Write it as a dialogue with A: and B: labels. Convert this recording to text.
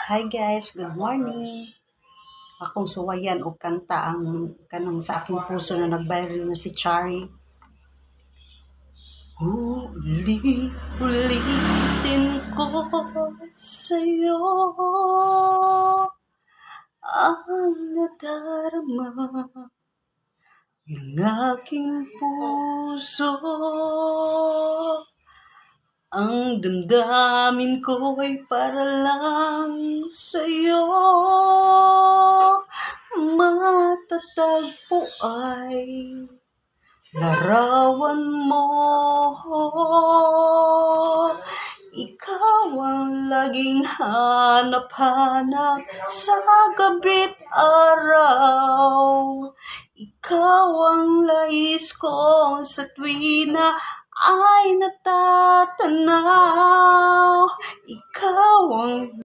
A: Hi guys, good morning. Akong suwayan o kanta ang kanang sa aking puso na nag-viral na si Chari. Ulitin ko sa'yo ang nadarama ng aking puso. Ang damdamin ko'y para lang sa'yo. Matatagpo ay larawan mo. Ikaw ang laging hanap-hanap sa gabi't araw. Ikaw ang lais ko sa tuwina ay natatanaw. Ikaw ang